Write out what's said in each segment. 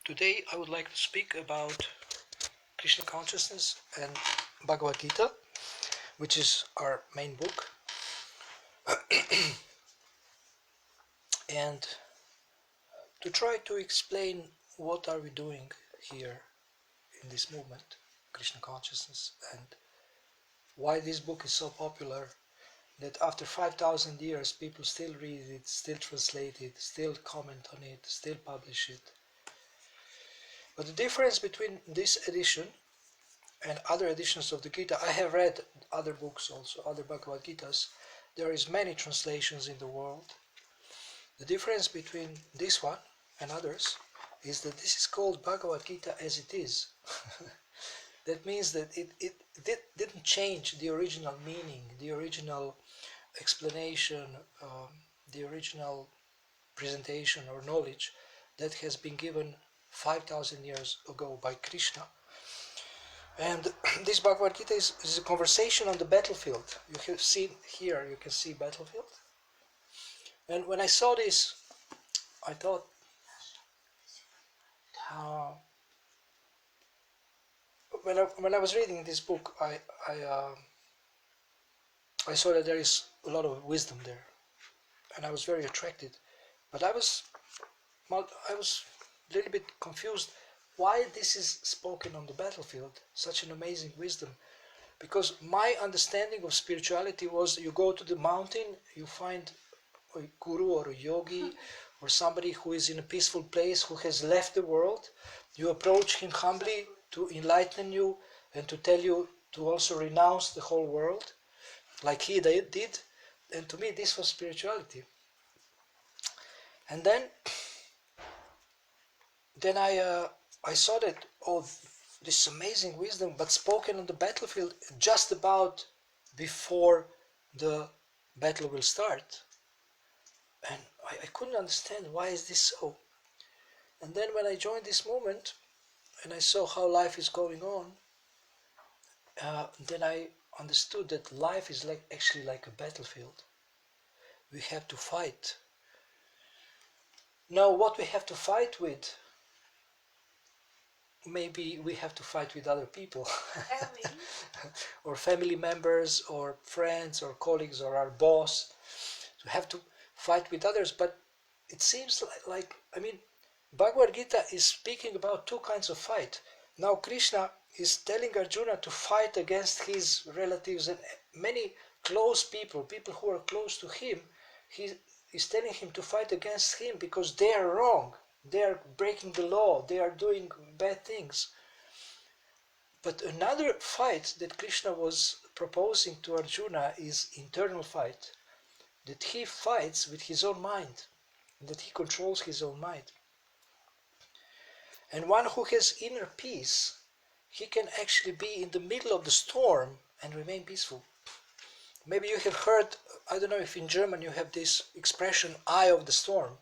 Today I would like to speak about Krishna consciousness and Bhagavad Gita, which is our main book, and to try to explain what are we doing here in this movement, Krishna consciousness, and why this book is so popular that after 5,000 years people still read it, still translate it, still comment on it, still publish it. But the difference between this edition and other editions of the Gita, I have read other books also, other Bhagavad Gitas. There is many translations in the world. The difference between this one and others is that this is called Bhagavad Gita as it is. That means that it didn't change the original meaning, the original explanation, the original presentation or knowledge that has been given 5,000 years ago by Krishna. And this Bhagavad Gita is a conversation on the battlefield. You have seen here, you can see battlefield. And when I saw this, I thought, when I was reading this book, I saw that there is a lot of wisdom there, and I was very attracted. But I was a little bit confused why this is spoken on the battlefield, such an amazing wisdom. Because my understanding of spirituality was you go to the mountain, you find a guru or a yogi or somebody who is in a peaceful place, who has left the world. You approach him humbly to enlighten you and to tell you to also renounce the whole world, like he did. And to me this was spirituality. And then I saw that, this amazing wisdom, but spoken on the battlefield just about before the battle will start. And I couldn't understand why is this so. And then when I joined this movement and I saw how life is going on, then I understood that life is actually like a battlefield. We have to fight. Now what we have to fight with, maybe we have to fight with other people or family members or friends or colleagues or our boss. We have to fight with others, but it seems like Bhagavad Gita is speaking about two kinds of fight. Now Krishna is telling Arjuna to fight against his relatives and many close people who are close to him. He is telling him to fight against him because they are wrong. They are breaking the law. They are doing bad things. But another fight that Krishna was proposing to Arjuna is internal fight. That he fights with his own mind. That he controls his own mind. And one who has inner peace, he can actually be in the middle of the storm and remain peaceful. Maybe you have heard, I don't know if in German you have this expression, eye of the storm.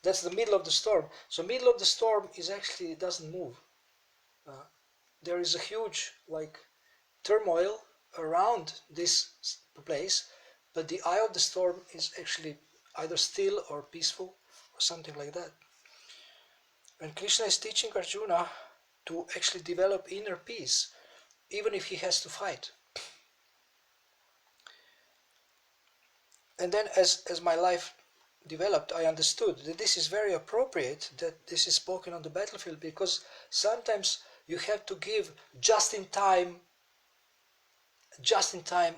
That's the middle of the storm. So middle of the storm is actually, it doesn't move. There is a huge turmoil around this place, but the eye of the storm is actually either still or peaceful or something like that. And Krishna is teaching Arjuna to actually develop inner peace, even if he has to fight. And then as my life developed, I understood that this is very appropriate, that this is spoken on the battlefield, because sometimes you have to give just in time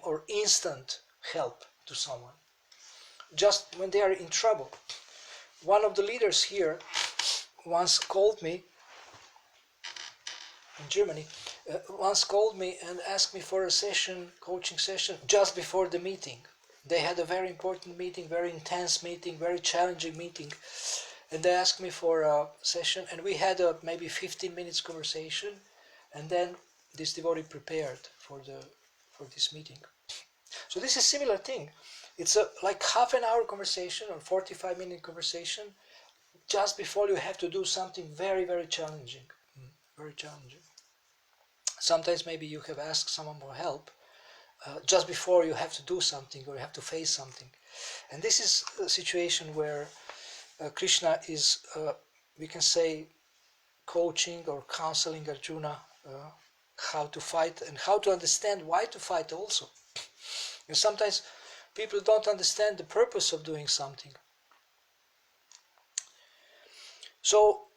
or instant help to someone, just when they are in trouble. One of the leaders here once called me in Germany, and asked me for a coaching session just before the meeting. They had a very important meeting, very intense meeting, very challenging meeting, and they asked me for a session, and we had a maybe 15 minutes conversation, and then this devotee prepared for this meeting. So this is a similar thing. It's like half an hour conversation or 45-minute conversation just before you have to do something very, very challenging. Very challenging. Sometimes maybe you have asked someone for help just before you have to do something or you have to face something. And this is a situation where Krishna is, we can say, coaching or counseling Arjuna how to fight and how to understand why to fight also. And sometimes people don't understand the purpose of doing something. So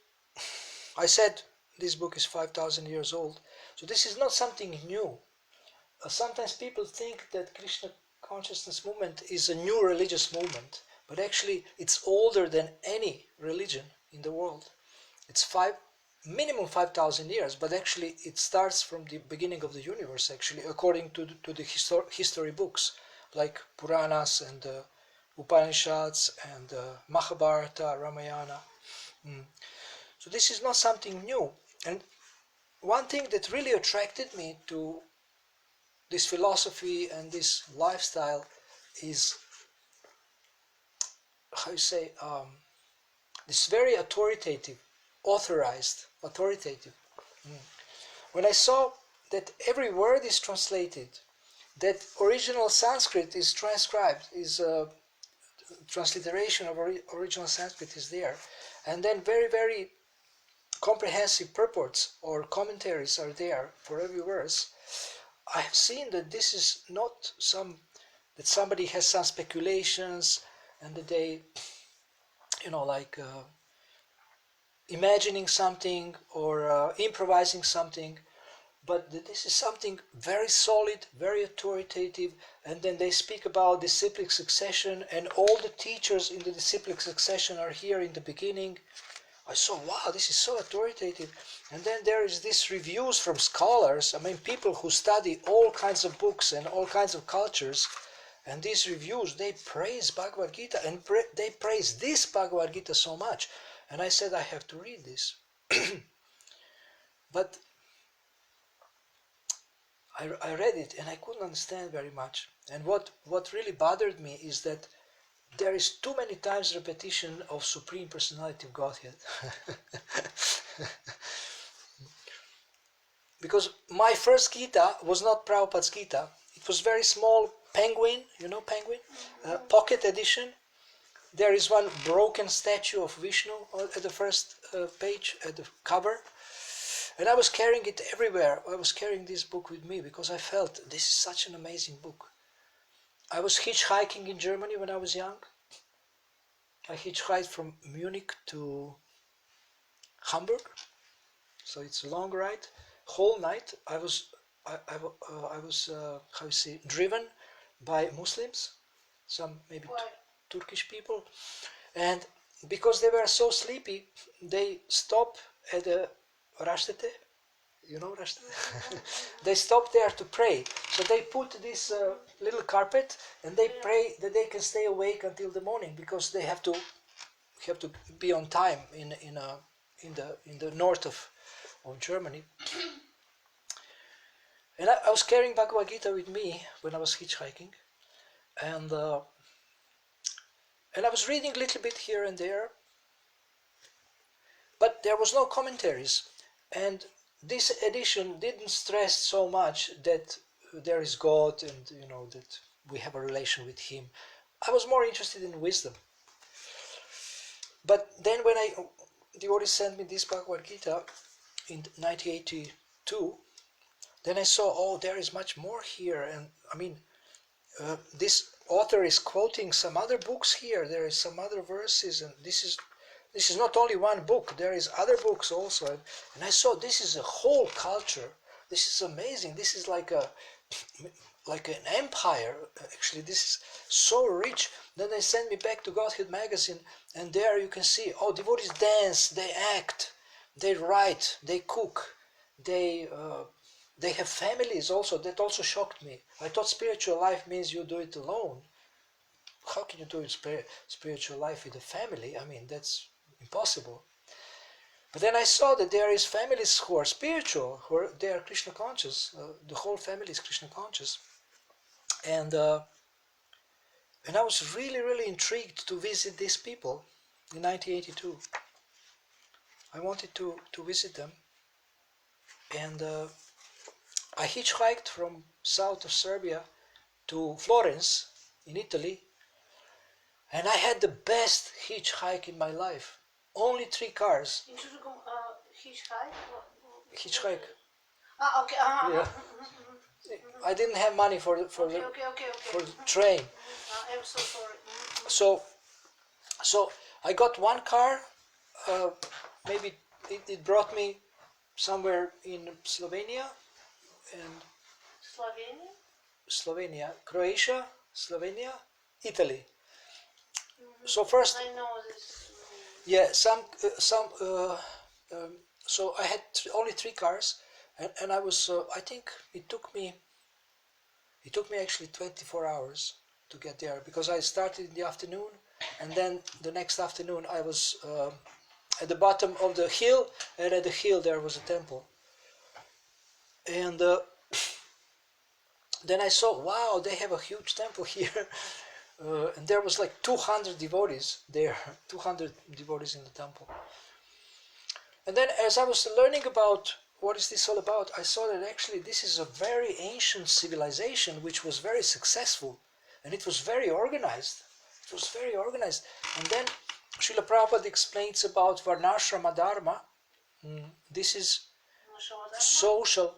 I said this book is 5,000 years old. So this is not something new. Sometimes people think that Krishna consciousness movement is a new religious movement, but actually it's older than any religion in the world. It's minimum 5,000 years, but actually it starts from the beginning of the universe, actually, according to the history books, like Puranas and Upanishads and Mahabharata, Ramayana. So this is not something new. And one thing that really attracted me to this philosophy and this lifestyle is, how you say, this very authoritative. When I saw that every word is translated, that original Sanskrit is transcribed, is a transliteration of original Sanskrit is there, and then very, very comprehensive purports or commentaries are there for every verse, I have seen that this is not that somebody has some speculations and that they, imagining something or improvising something, but that this is something very solid, very authoritative, and then they speak about disciplic succession, and all the teachers in the disciplic succession are here in the beginning. I saw, wow, this is so authoritative. And then there is this reviews from scholars, people who study all kinds of books and all kinds of cultures, and these reviews, they praise Bhagavad Gita, and they praise this Bhagavad Gita so much. And I said, I have to read this. But I read it and I couldn't understand very much. And what really bothered me is that there is too many times repetition of Supreme Personality of Godhead. Because my first Gita was not Prabhupada's Gita. It was very small penguin, penguin? Pocket edition. There is one broken statue of Vishnu at the first page, at the cover. And I was carrying it everywhere. I was carrying this book with me because I felt this is such an amazing book. I was hitchhiking in Germany when I was young. I hitchhiked from Munich to Hamburg. So it's a long ride. Whole night I was driven by Muslims, some maybe Turkish people, and because they were so sleepy, they stopped at the Rastete. You know Rastete? They stopped there to pray. So they put this little carpet and they pray that they can stay awake until the morning because they have to be on time in the north of Germany. And I was carrying Bhagavad Gita with me when I was hitchhiking, and I was reading a little bit here and there, but there was no commentaries, and this edition didn't stress so much that there is God and that we have a relation with Him. I was more interested in wisdom. But then when the devotees sent me this Bhagavad Gita in 1982, then I saw, oh, there is much more here, and this author is quoting some other books here. There is some other verses, and this is not only one book. There is other books also, and I saw this is a whole culture. This is amazing. This is like an empire. Actually, this is so rich. Then they sent me back to Godhead magazine, and there you can see, oh, devotees dance, they act, they write, they cook, they have families also. That also shocked me. I thought spiritual life means you do it alone. How can you do spiritual life with a family? That's impossible. But then I saw that there is families who are spiritual, they are Krishna conscious. The whole family is Krishna conscious. And I was really, really intrigued to visit these people in 1982. I wanted to visit them. And I hitchhiked from south of Serbia to Florence in Italy, and I had the best hitchhike in my life. Only 3 cars. Hitchhike. Okay. Yeah. I didn't have money for the train. I'm so sorry. So I got one car. Maybe it brought me somewhere in Slovenia and Slovenia, Croatia, Slovenia, Italy. So first, I know this. yeah, so I had only 3 cars, and I was. I think it took me actually 24 hours to get there because I started in the afternoon, and then the next afternoon I was at the bottom of the hill, and at the hill there was a temple, and then I saw, wow, they have a huge temple here. And there was like 200 devotees there, 200 devotees in the temple. And then as I was learning about what is this all about, I saw that actually this is a very ancient civilization which was very successful, and it was very organized. It was very organized. And then Srila Prabhupada explains about Varnashrama Dharma. This is social.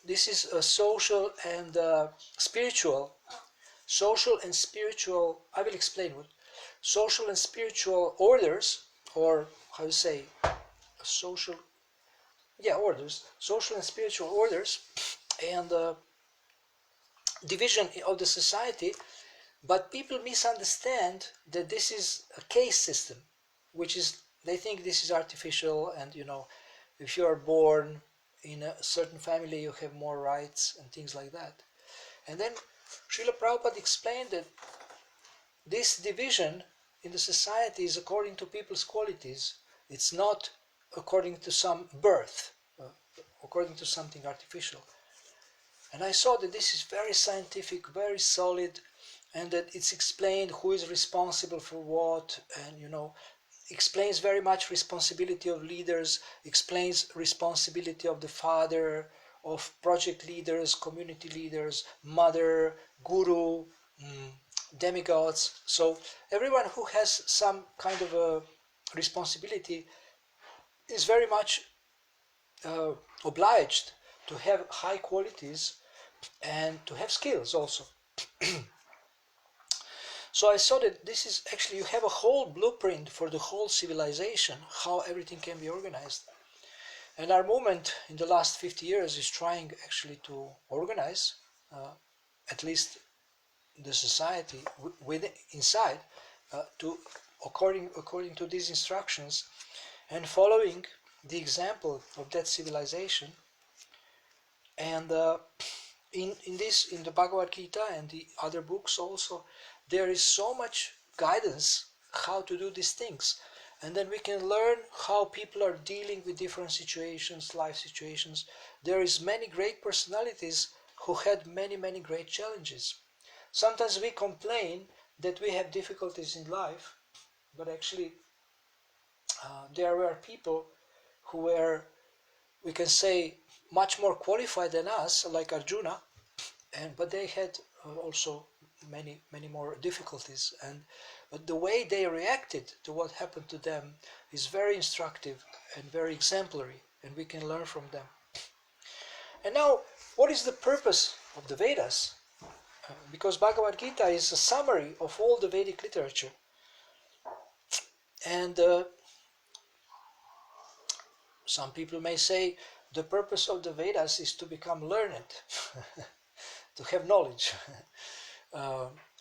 This is a social and spiritual. Social and spiritual, I will explain what. Social and spiritual orders, or how you say, social, orders, social and spiritual orders, and division of the society, but people misunderstand that this is a caste system, which is, they think this is artificial, and if you are born in a certain family you have more rights and things like that. And then Srila Prabhupada explained that this division in the society is according to people's qualities. It's not according to some birth, according to something artificial. And I saw that this is very scientific, very solid, and that it's explained who is responsible for what, and explains very much responsibility of leaders, explains responsibility of the father, of project leaders, community leaders, mother, guru, demigods. So everyone who has some kind of a responsibility is very much obliged to have high qualities and to have skills also. So I saw that this is actually, you have a whole blueprint for the whole civilization, how everything can be organized. And our movement in the last 50 years is trying actually to organize at least the society inside to according to these instructions, and following the example of that civilization. And in the Bhagavad Gita and the other books also, there is so much guidance how to do these things, and then we can learn how people are dealing with different situations, life situations. There is many great personalities who had many great challenges. Sometimes we complain that we have difficulties in life, but actually there were people who were, we can say, much more qualified than us, like Arjuna, but they had also many more difficulties, but the way they reacted to what happened to them is very instructive and very exemplary, and we can learn from them. And now, what is the purpose of the Vedas? Because Bhagavad Gita is a summary of all the Vedic literature, and some people may say the purpose of the Vedas is to become learned, to have knowledge.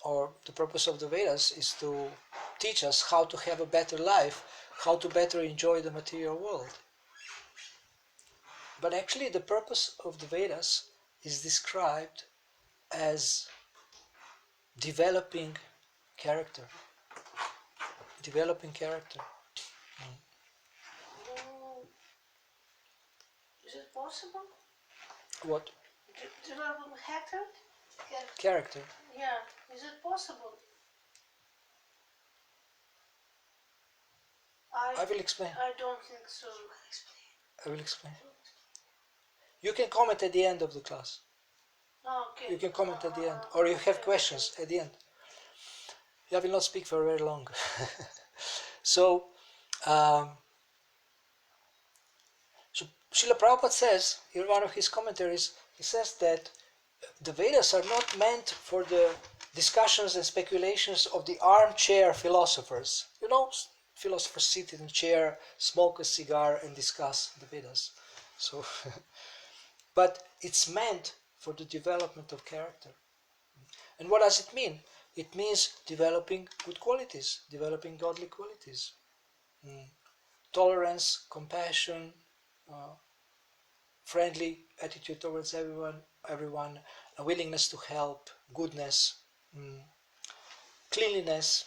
Or the purpose of the Vedas is to teach us how to have a better life, how to better enjoy the material world. But actually the purpose of the Vedas is described as developing character. Developing character. Is it possible? What? Developing character? Character. Yeah. Is it possible? I will explain. I don't think so. I will explain. You can comment at the end of the class. Okay. You can comment at the end, or you have questions at the end. I will not speak for very long. So, Srila Prabhupada says, in one of his commentaries, he says that the Vedas are not meant for the discussions and speculations of the armchair philosophers. You know, philosophers sit in a chair, smoke a cigar, and discuss the Vedas. So, but it's meant for the development of character. And what does it mean? It means developing good qualities, developing godly qualities. Tolerance, compassion, friendly attitude towards everyone, a willingness to help, goodness, cleanliness.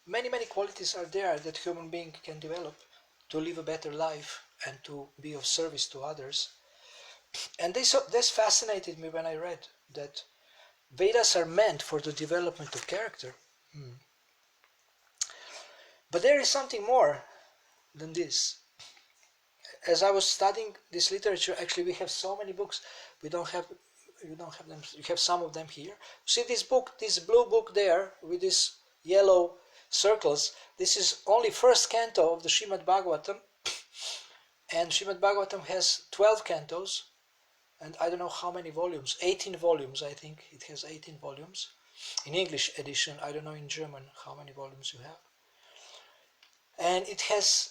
Many qualities are there that human being can develop to live a better life and to be of service to others. And this fascinated me when I read that Vedas are meant for the development of character. But there is something more than this. As I was studying this literature, actually we have so many books. You don't have them. You have some of them here. See this book, this blue book there with these yellow circles. This is only first canto of the Srimad Bhagavatam, and Srimad Bhagavatam has 12 cantos, and I don't know how many volumes. 18 volumes, I think it has 18 volumes. In English edition, I don't know in German how many volumes you have. And it has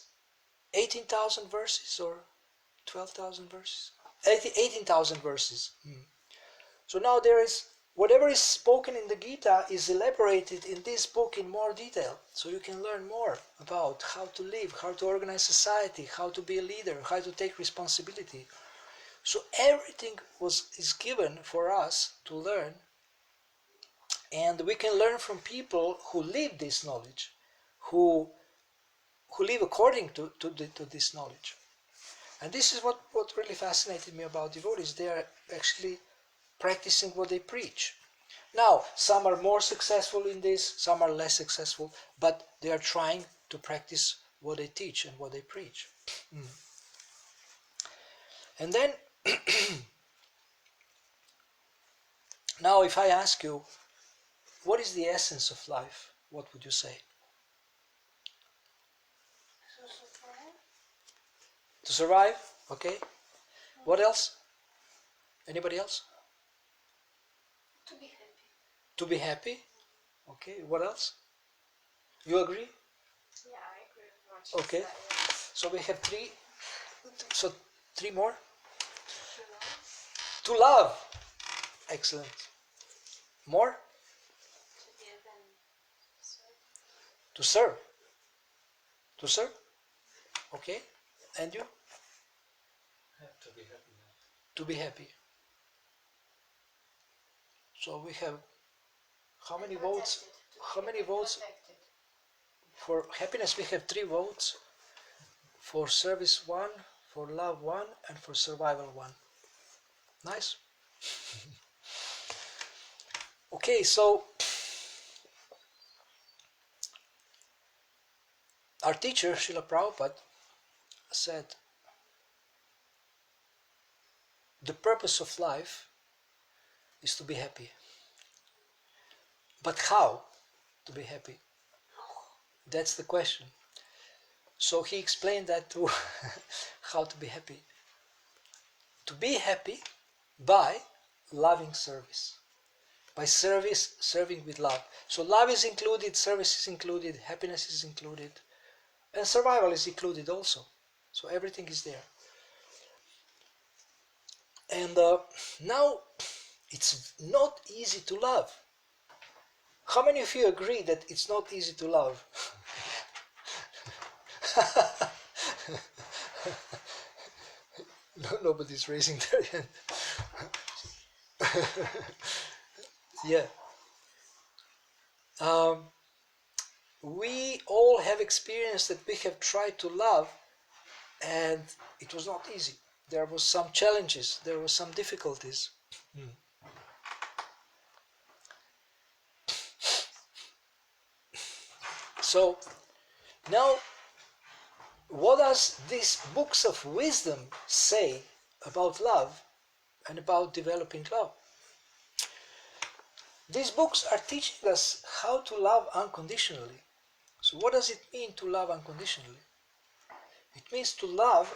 18,000 verses or 12,000 verses? 18,000 verses. So now there is, whatever is spoken in the Gita is elaborated in this book in more detail. So you can learn more about how to live, how to organize society, how to be a leader, how to take responsibility. So everything is given for us to learn, and we can learn from people who live this knowledge, who live according to this knowledge. And this is what really fascinated me about devotees. They are actually practicing what they preach. Now, some are more successful in this, some are less successful, but they are trying to practice what they teach and what they preach. And then, now if I ask you, what is the essence of life? What would you say? To survive, okay. What else? Anybody else? To be happy. To be happy, okay. What else? You agree? Yeah, I agree with what you Okay. said, yeah. So we have three. So three more. To love. To love. Excellent. More? To give and serve. To serve. To serve. Okay. And you? To be happy. To be happy. So we have how many votes? How many votes? For happiness we have 3 votes. For service 1, for love 1, and for survival 1. Nice. Okay, so our teacher Srila Prabhupada said the purpose of life is to be happy. But how to be happy? That's the question. So he explained that to how to be happy. To be happy by loving service. By serving with love. So love is included, service is included, happiness is included, and survival is included also. So everything is there. And now it's not easy to love. How many of you agree that it's not easy to love? No, nobody's raising their hand. Yeah. We all have experienced that we have tried to love and it was not easy. There was some challenges, there were some difficulties. So now, what does these books of wisdom say about love and about developing love? These books are teaching us how to love unconditionally. So what does it mean to love unconditionally? It means to love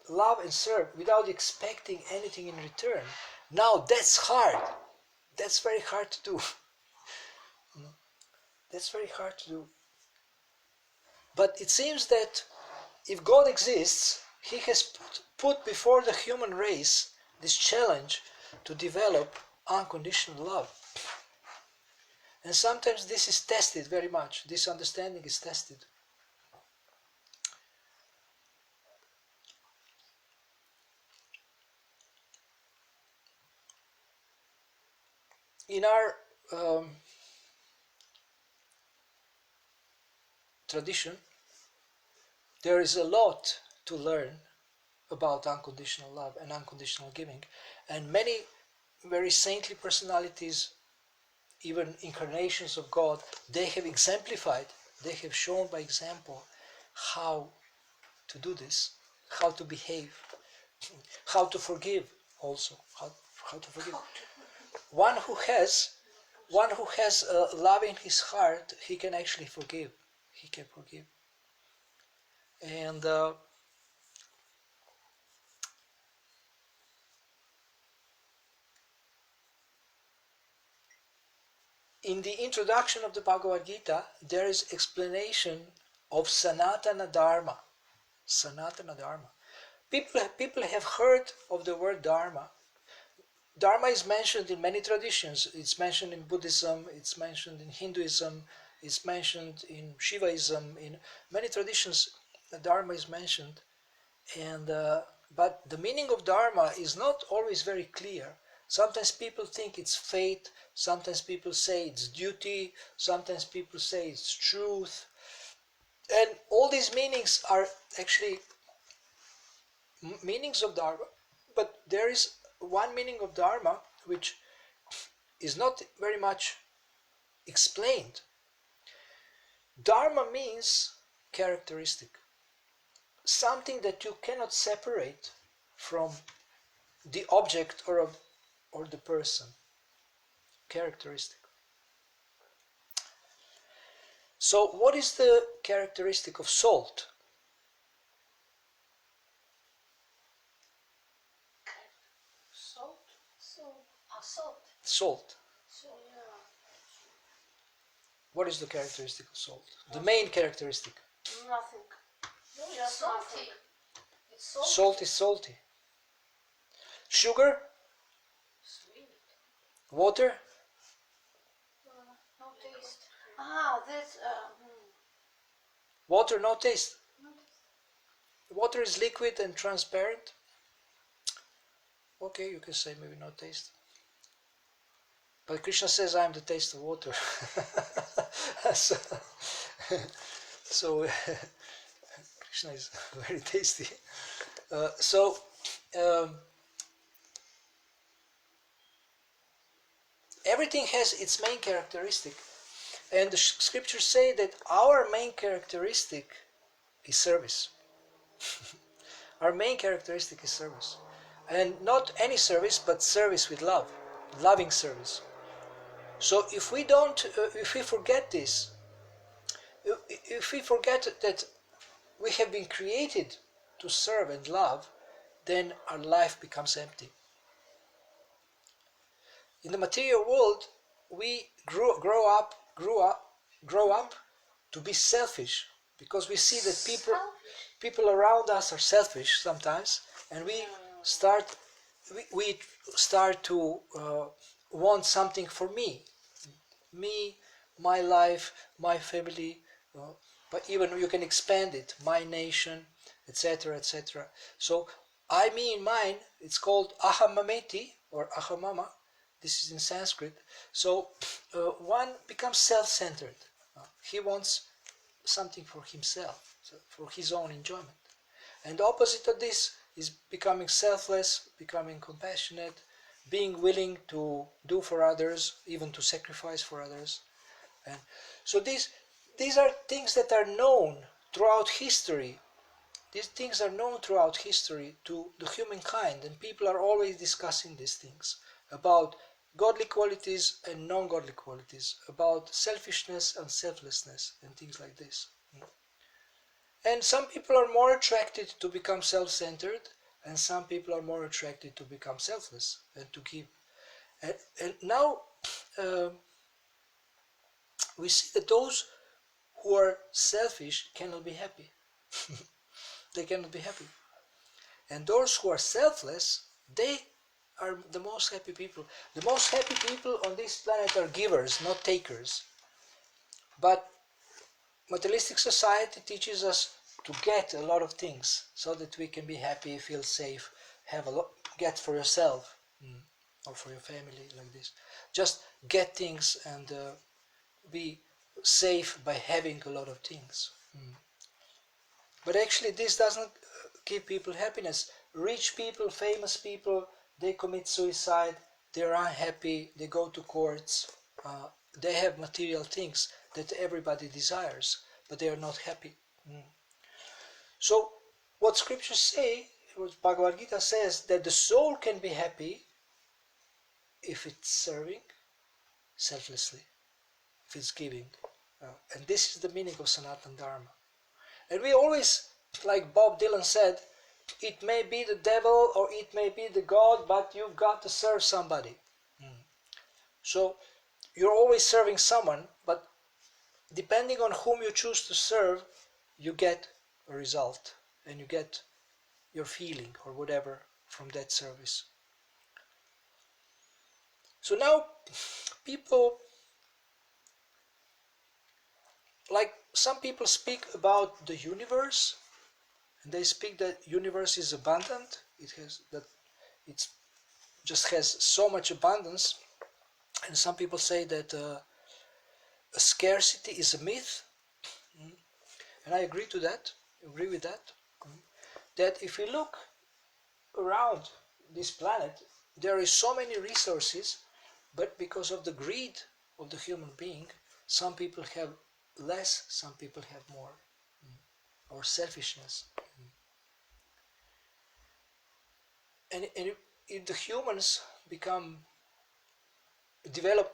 love and serve without expecting anything in return. Now that's hard. That's very hard to do. That's very hard to do. But it seems that if God exists, He has put before the human race this challenge to develop unconditional love. And sometimes this is tested very much. This understanding is tested. In our tradition, there is a lot to learn about unconditional love and unconditional giving. And many very saintly personalities, even incarnations of God, they have exemplified, they have shown by example how to do this, how to behave, how to forgive also, how to forgive. One who has love in his heart, he can actually forgive. He can forgive. And in the introduction of the Bhagavad Gita, there is explanation of Sanatana Dharma. Sanatana Dharma. People have heard of the word Dharma. Dharma is mentioned in many traditions. It's mentioned in Buddhism, it's mentioned in Hinduism, it's mentioned in Shivaism. In many traditions, Dharma is mentioned. And but the meaning of Dharma is not always very clear. Sometimes people think it's fate, sometimes people say it's duty, sometimes people say it's truth. And all these meanings are actually meanings of Dharma. But there is one meaning of Dharma which is not very much explained. Dharma means characteristic, something that you cannot separate from the object or the person. Characteristic. So what is the characteristic of salt? Salt. Salt. Salt. So yeah. What is the characteristic of salt? The main characteristic. Nothing. Just salty. nothing. It's salty. Salt is salty. Sugar? Sweet. Water? No taste. That's Water, no taste. Water is liquid and transparent. Okay, you can say maybe no taste. But Krishna says, I am the taste of water. so Krishna is very tasty. Everything has its main characteristic. And the scriptures say that our main characteristic is service. Our main characteristic is service. And not any service, but service with love. Loving service. So if we forget this, if we forget that we have been created to serve and love, then our life becomes empty. In the material world, we grow up to be selfish, because we see that people around us are selfish sometimes, and we start to want something for me, my life, my family, but even you can expand it, my nation, etc., etc. So I, me, and mine, it's called ahamameti or ahamama. This is in Sanskrit. So one becomes self-centered. He wants something for himself, for his own enjoyment. And the opposite of this is becoming selfless, becoming compassionate, being willing to do for others, even to sacrifice for others. And so these are things that are known throughout history. These things are known throughout history to the humankind, and people are always discussing these things about godly qualities and non-godly qualities, about selfishness and selflessness and things like this. And some people are more attracted to become self-centered, and some people are more attracted to become selfless and to give. And now we see that those who are selfish cannot be happy. They cannot be happy. And those who are selfless, they are the most happy people. The most happy people on this planet are givers, not takers. But materialistic society teaches us to get a lot of things so that we can be happy, feel safe, have a lot, get for yourself or for your family, like this. Just get things and be safe by having a lot of things. But actually this doesn't give people happiness. Rich people, famous people, they commit suicide, they're unhappy, they go to courts, they have material things that everybody desires, but they are not happy. So what scriptures say, what Bhagavad Gita says, that the soul can be happy if it's serving selflessly, if it's giving. And this is the meaning of Sanatana Dharma. And we always, like Bob Dylan said, it may be the devil or it may be the God, but you've got to serve somebody. So you're always serving someone, but depending on whom you choose to serve, you get a result and you get your feeling or whatever from that service. So now people, like some people speak about the universe, and they speak that universe is abundant. It just has so much abundance, and some people say that a scarcity is a myth, and I agree to that. Agree with that. That if we look around this planet, there is so many resources, but because of the greed of the human being, some people have less, some people have more, or selfishness. And if the humans develop,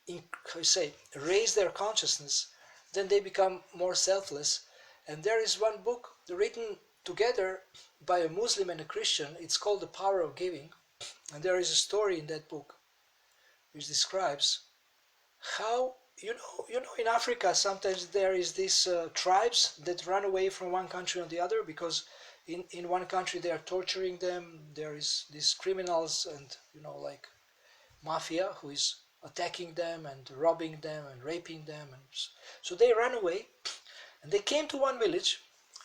how you say, raise their consciousness, then they become more selfless. And there is one book written together by a Muslim and a Christian. It's called The Power of Giving. And there is a story in that book which describes how, in Africa sometimes there is these tribes that run away from one country on the other because in one country they are torturing them. There is these criminals and, like mafia who is attacking them and robbing them and raping them. And so they ran away and they came to one village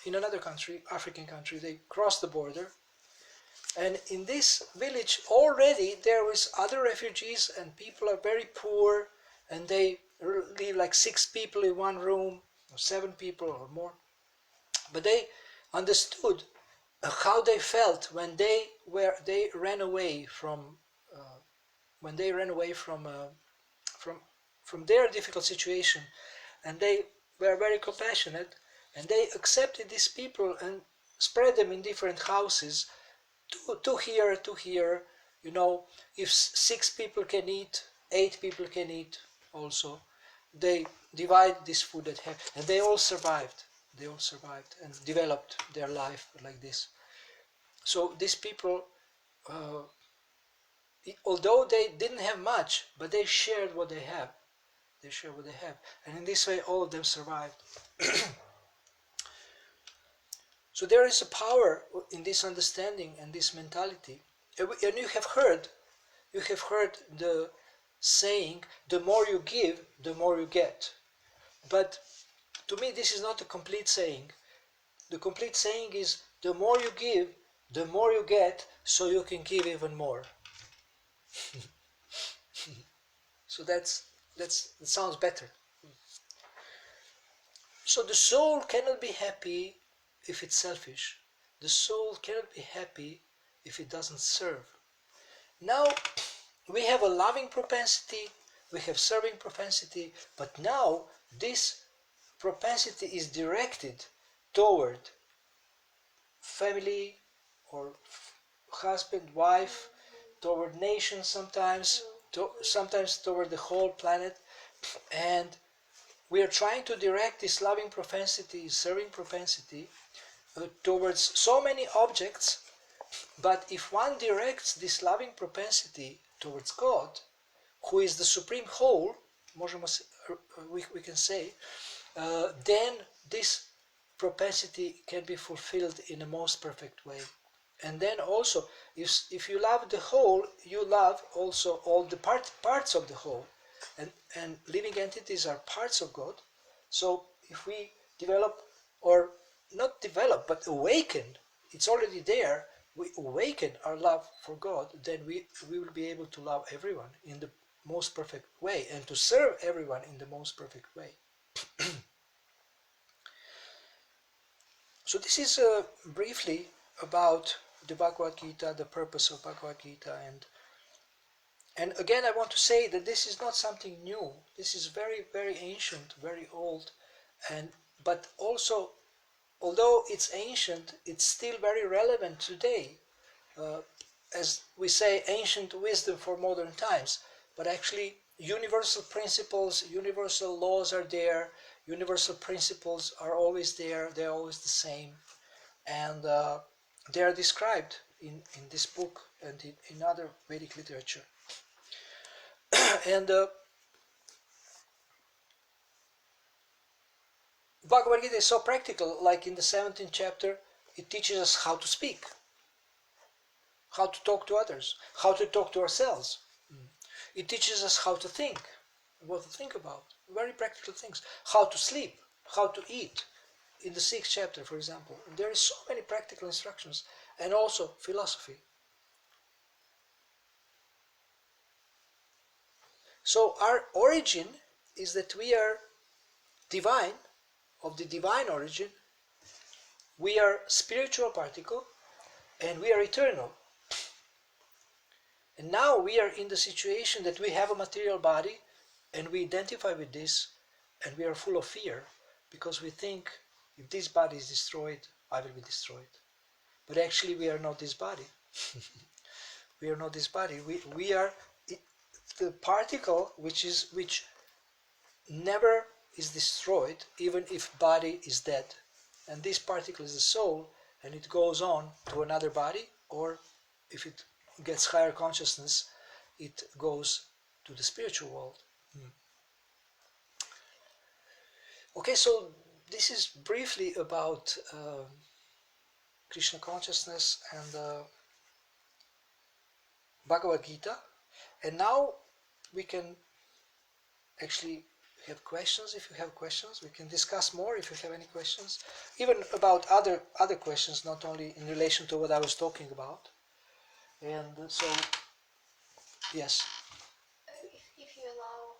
in another country, African country. They crossed the border. And in this village already there was other refugees and people are very poor and they live like 6 people in one room or 7 people or more. But they understood how they felt when they ran away from from their difficult situation, and they were very compassionate and they accepted these people and spread them in different houses. To here, if 6 people can eat, 8 people can eat also. They divide this food that have, and they all survived. They all survived and developed their life like this. So these people, although they didn't have much, but they shared what they have. They shared what they have, and in this way, all of them survived. So there is a power in this understanding and this mentality. And you have heard the saying, the more you give, the more you get. But to me, this is not a complete saying. The complete saying is, the more you give, the more you get, so you can give even more. So that sounds better. So the soul cannot be happy if it's selfish. The soul cannot be happy if it doesn't serve. Now we have a loving propensity, we have serving propensity, but now this propensity is directed toward family or husband, wife, toward nations sometimes, sometimes toward the whole planet. And we are trying to direct this loving propensity, serving propensity towards so many objects, but if one directs this loving propensity towards God, who is the supreme whole, we can say, then this propensity can be fulfilled in a most perfect way. And then also, if you love the whole, you love also all the parts of the whole. And living entities are parts of God. So if we develop, or not develop, but awaken, it's already there, we awaken our love for God, then we will be able to love everyone in the most perfect way and to serve everyone in the most perfect way. So this is briefly about the Bhagavad Gita, the purpose of Bhagavad Gita, and again I want to say that this is not something new. This is very, very ancient, very old, but also, although it's ancient, it's still very relevant today. As we say, ancient wisdom for modern times, but actually universal principles, universal laws are there, universal principles are always there, they're always the same, and they are described in this book and in other Vedic literature. And Bhagavad Gita is so practical, like in the 17th chapter, it teaches us how to speak, how to talk to others, how to talk to ourselves. It teaches us how to think, what to think about, very practical things, how to sleep, how to eat. In the 6th chapter, for example, there is so many practical instructions, and also philosophy. So our origin is that we are divine, of the divine origin, we are spiritual particle, and we are eternal. And now we are in the situation that we have a material body, and we identify with this, and we are full of fear, because we think, if this body is destroyed, I will be destroyed. But actually we are not this body. We are not this body. We are the particle which never is destroyed, even if body is dead. And this particle is the soul, and it goes on to another body, or if it gets higher consciousness, it goes to the spiritual world. Okay, so this is briefly about Krishna consciousness and Bhagavad Gita. And now we can actually have questions. If you have questions, we can discuss more if you have any questions, even about other questions, not only in relation to what I was talking about. And so, yes. If you allow,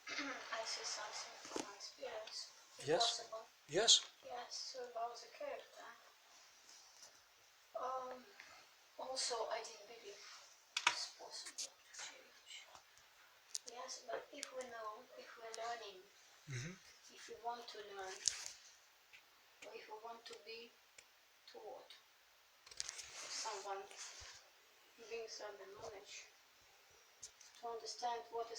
I say something from my experience. If Yes. possible. Yes. Yes, so about the character. Also, I didn't believe it's possible to change. Yes, but if we know, if we're learning, if we want to learn, or if we want to be taught, someone brings us the knowledge to understand what is